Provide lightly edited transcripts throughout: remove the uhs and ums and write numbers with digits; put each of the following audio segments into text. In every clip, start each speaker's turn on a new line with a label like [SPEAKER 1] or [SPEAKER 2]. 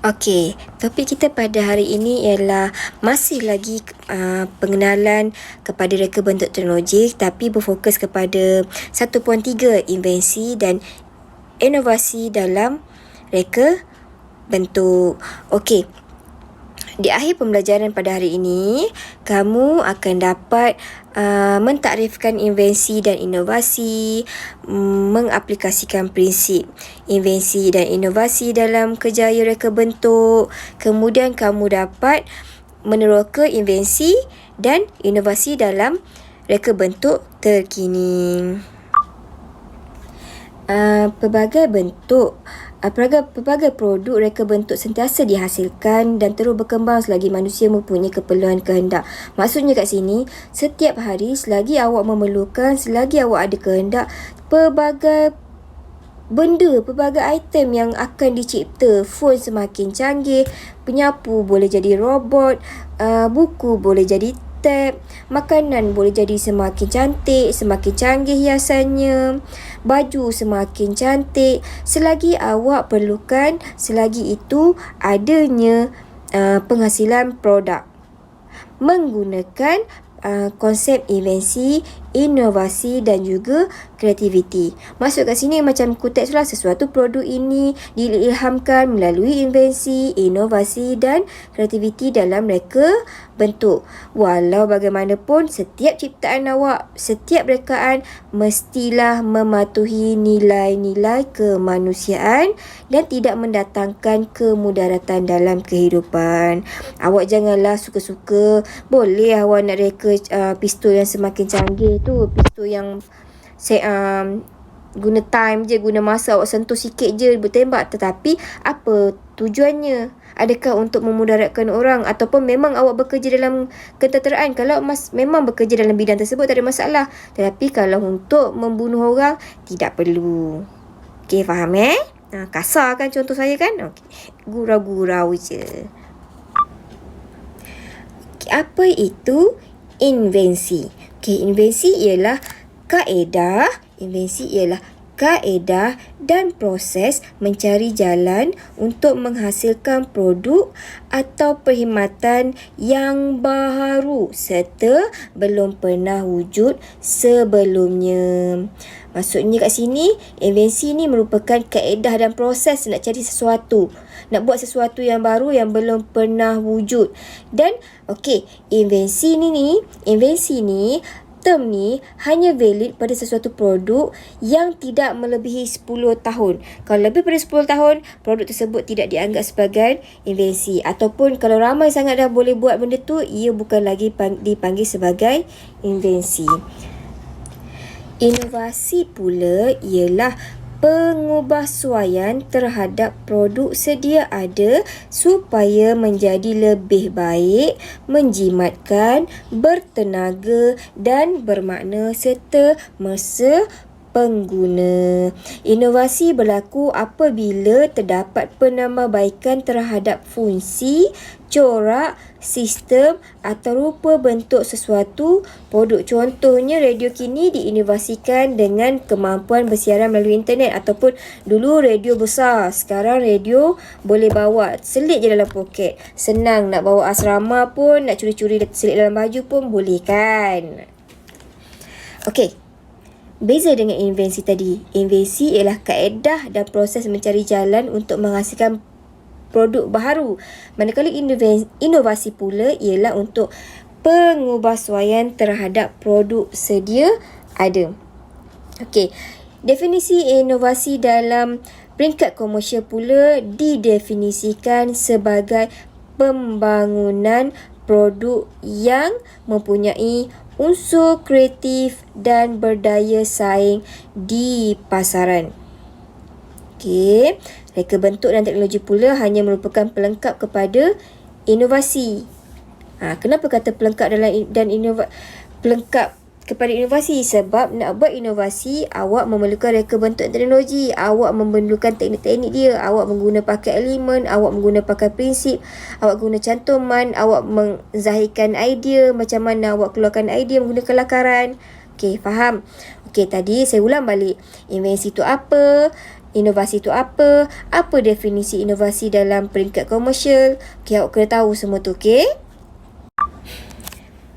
[SPEAKER 1] Okey, topik kita pada hari ini ialah masih lagi pengenalan kepada reka bentuk teknologi, tapi berfokus kepada 1.3 invensi dan inovasi dalam reka bentuk. Okey, di akhir pembelajaran pada hari ini, kamu akan dapat mentakrifkan invensi dan inovasi, mengaplikasikan prinsip invensi dan inovasi dalam kerjaya reka bentuk. Kemudian kamu dapat meneroka invensi dan inovasi dalam reka bentuk terkini. Pelbagai produk reka bentuk sentiasa dihasilkan dan terus berkembang selagi manusia mempunyai keperluan kehendak. Maksudnya kat sini, setiap hari selagi awak memerlukan, selagi awak ada kehendak, pelbagai benda, pelbagai item yang akan dicipta. Phone semakin canggih, penyapu boleh jadi robot, buku boleh jadi tab, makanan boleh jadi semakin cantik, semakin canggih hiasannya, baju semakin cantik. Selagi awak perlukan, selagi itu adanya penghasilan produk menggunakan konsep invensi, inovasi dan juga kreativiti. Maksud kat sini macam kutip lah, sesuatu produk ini diilhamkan melalui invensi, inovasi dan kreativiti dalam reka bentuk. Walau bagaimanapun, setiap ciptaan awak, setiap rekaan mestilah mematuhi nilai-nilai kemanusiaan dan tidak mendatangkan kemudaratan dalam kehidupan. Awak janganlah suka-suka, boleh awak nak reka pistol yang semakin canggih tu, pistol yang guna time je, guna masa, awak sentuh sikit je bertembak. Tetapi apa tujuannya? Adakah untuk memudaratkan orang ataupun memang awak bekerja dalam ketenteraan? Kalau memang bekerja dalam bidang tersebut tak ada masalah. Tetapi kalau untuk membunuh orang, tidak perlu. Okey, faham kasar kan contoh saya kan? Okey, gurau-gurau je. Okay, apa itu invensi? Okey, invensi ialah kaedah dan proses mencari jalan untuk menghasilkan produk atau perkhidmatan yang baharu serta belum pernah wujud sebelumnya. Maksudnya kat sini, invensi ni merupakan kaedah dan proses nak cari sesuatu, nak buat sesuatu yang baru yang belum pernah wujud. Dan invensi ni term ni hanya valid pada sesuatu produk yang tidak melebihi 10 tahun. Kalau lebih pada 10 tahun, produk tersebut tidak dianggap sebagai invensi. Ataupun kalau ramai sangat dah boleh buat benda tu, ia bukan lagi dipanggil sebagai invensi. Inovasi pula ialah pengubahsuaian terhadap produk sedia ada supaya menjadi lebih baik, menjimatkan, bertenaga dan bermakna serta mesra pengguna. Inovasi berlaku apabila terdapat penambahbaikan terhadap fungsi, corak, sistem atau rupa bentuk sesuatu produk. Contohnya, radio kini diinovasikan dengan kemampuan bersiaran melalui internet, ataupun dulu radio besar, sekarang radio boleh bawa, selit je dalam poket. Senang nak bawa asrama pun, nak curi-curi selit dalam baju pun boleh kan? Okey. Beza dengan invensi tadi. Invensi ialah kaedah dan proses mencari jalan untuk menghasilkan produk baharu. Manakala inovasi pula ialah untuk pengubahsuaian terhadap produk sedia ada. Okey. Definisi inovasi dalam peringkat komersial pula didefinisikan sebagai pembangunan produk yang mempunyai unsur kreatif dan berdaya saing di pasaran. Okey, reka bentuk dan teknologi pula hanya merupakan pelengkap kepada inovasi. Kenapa kata pelengkap pelengkap kepada inovasi. Sebab nak buat inovasi, awak memerlukan reka bentuk teknologi, awak memerlukan teknik-teknik dia, awak mengguna pakai elemen, awak mengguna pakai prinsip, awak guna cantuman, awak menzahirkan idea, macam mana awak keluarkan idea menggunakan lakaran. Okey, faham? Okey, tadi saya ulang balik. Invensi itu apa? Inovasi itu apa? Apa definisi inovasi dalam peringkat komersial? Okey, awak kena tahu semua tu, okey?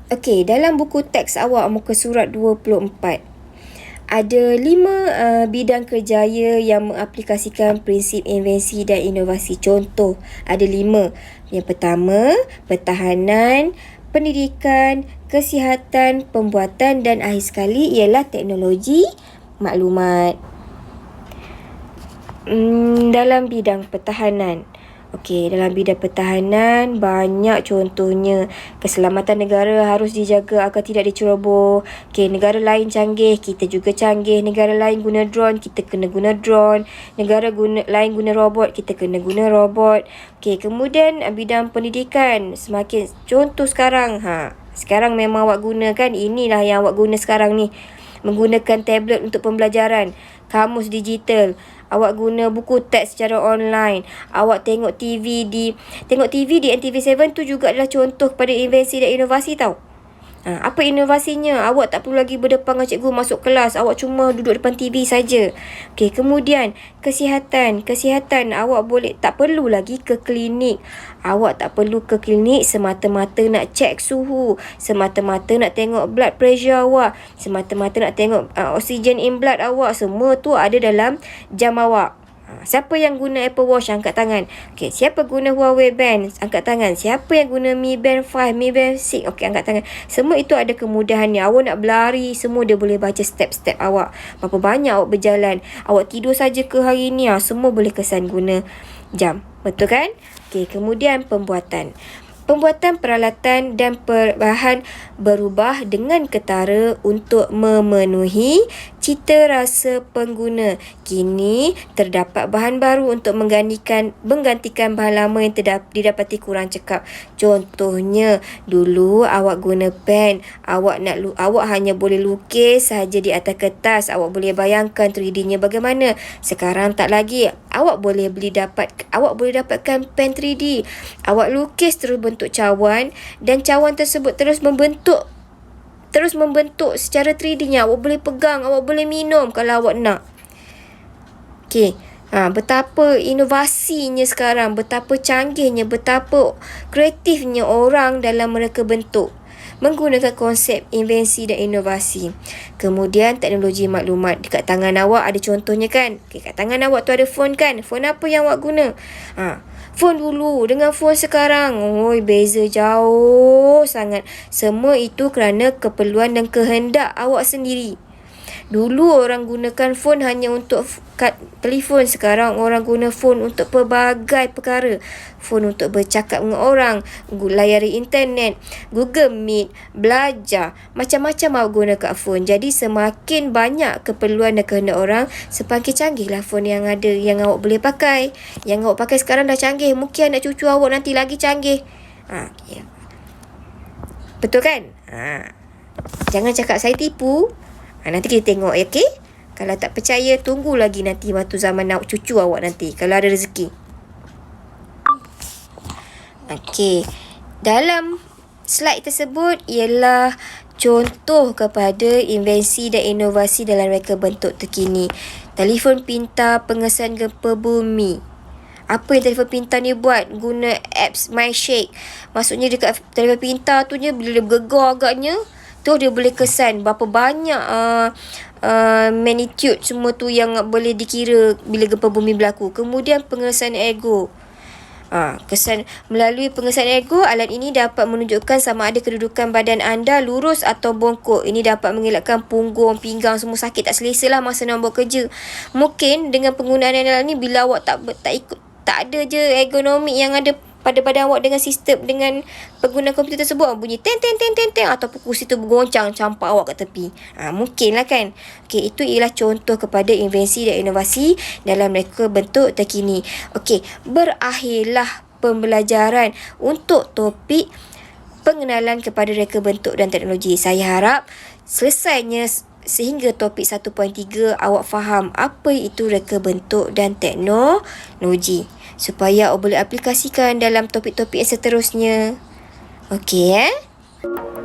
[SPEAKER 1] Okey, dalam buku teks awak muka surat 24, ada 5 bidang kerjaya yang mengaplikasikan prinsip invensi dan inovasi. Contoh, ada 5. Yang pertama, pertahanan, pendidikan, kesihatan, pembuatan dan akhir sekali ialah teknologi maklumat. Dalam bidang pertahanan. Okey, dalam bidang pertahanan banyak contohnya. Keselamatan negara harus dijaga agar tidak diceroboh. Okey, negara lain canggih, kita juga canggih. Negara lain guna drone, kita kena guna drone. Negara lain guna robot, kita kena guna robot. Okey, kemudian bidang pendidikan. Semakin contoh sekarang, sekarang memang awak guna kan, inilah yang awak guna sekarang ni. Menggunakan tablet untuk pembelajaran, kamus digital. Awak guna buku teks secara online. Awak tengok TV di NTV7 tu juga adalah contoh kepada invensi dan inovasi tau. Apa inovasinya? Awak tak perlu lagi berdepan dengan cikgu masuk kelas. Awak cuma duduk depan TV saja. Okey, kemudian kesihatan. Kesihatan, awak tak perlu lagi ke klinik. Awak tak perlu ke klinik semata-mata nak cek suhu, semata-mata nak tengok blood pressure awak, semata-mata nak tengok oksigen in blood awak. Semua tu ada dalam jam awak. Siapa yang guna Apple Watch? Angkat tangan. Okey, siapa guna Huawei Band? Angkat tangan. Siapa yang guna Mi Band 5, Mi Band 6? Okey, angkat tangan. Semua itu ada kemudahannya. Awak nak berlari, semua dia boleh baca step-step awak. Berapa banyak awak berjalan. Awak tidur saja ke hari ni? Semua boleh kesan guna jam. Betul kan? Okey, kemudian pembuatan. Pembuatan peralatan dan perbahan berubah dengan ketara untuk memenuhi cita rasa pengguna. Kini terdapat bahan baru untuk menggantikan bahan lama yang didapati kurang cekap. Contohnya, dulu awak guna pen, awak hanya boleh lukis sahaja di atas kertas. Awak boleh bayangkan 3D-nya bagaimana. Sekarang tak lagi. Awak boleh dapatkan pen 3D. Awak lukis terus bentuk cawan dan cawan tersebut terus membentuk secara 3D-nya. Awak boleh pegang, awak boleh minum kalau awak nak. Okey. Betapa inovasinya sekarang, betapa canggihnya, betapa kreatifnya orang dalam mereka bentuk menggunakan konsep invensi dan inovasi. Kemudian teknologi maklumat. Dekat tangan awak ada contohnya kan? Kat tangan awak tu ada phone kan? Phone apa yang awak guna? Phone dulu dengan phone sekarang, beza jauh sangat. Semua itu kerana keperluan dan kehendak awak sendiri. Dulu orang gunakan phone hanya untuk telefon. Sekarang orang guna phone untuk pelbagai perkara. Phone untuk bercakap dengan orang, layari internet, Google Meet, belajar. Macam-macam awak guna kat phone. Jadi semakin banyak keperluan dan kehendak orang, semakin canggihlah phone yang ada, yang awak boleh pakai. Yang awak pakai sekarang dah canggih. Mungkin anak cucu awak nanti lagi canggih. Betul kan? Jangan cakap saya tipu. Nanti kita tengok, okey? Kalau tak percaya, tunggu lagi nanti waktu zaman cucu awak nanti, kalau ada rezeki. Okey. Dalam slide tersebut ialah contoh kepada invensi dan inovasi dalam reka bentuk terkini. Telefon pintar pengesan gempa bumi. Apa yang telefon pintar ni buat? Guna apps MyShake. Maksudnya dekat telefon pintar tu je, bila dia bergegar agaknya, tu dia boleh kesan berapa banyak magnitude semua tu yang boleh dikira bila gempa bumi berlaku. Kemudian pengesan ego. Melalui pengesan ego, alat ini dapat menunjukkan sama ada kedudukan badan anda lurus atau bongkok. Ini dapat mengelakkan punggung, pinggang semua sakit tak selesa lah masa nak buat kerja. Mungkin dengan penggunaan alat ni, bila awak tak ada je ergonomik yang ada pada badan awak dengan sistem, dengan pengguna komputer tersebut, bunyi ten ataupun kursi tu bergoncang campak awak kat tepi. Mungkin lah kan. Okey, itu ialah contoh kepada invensi dan inovasi dalam reka bentuk terkini. Okey, berakhirlah pembelajaran untuk topik pengenalan kepada reka bentuk dan teknologi. Saya harap selesainya sehingga topik 1.3 awak faham apa itu reka bentuk dan teknologi, supaya awak boleh aplikasikan dalam topik-topik yang seterusnya. Okey,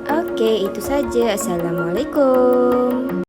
[SPEAKER 1] Okey, itu saja. Assalamualaikum.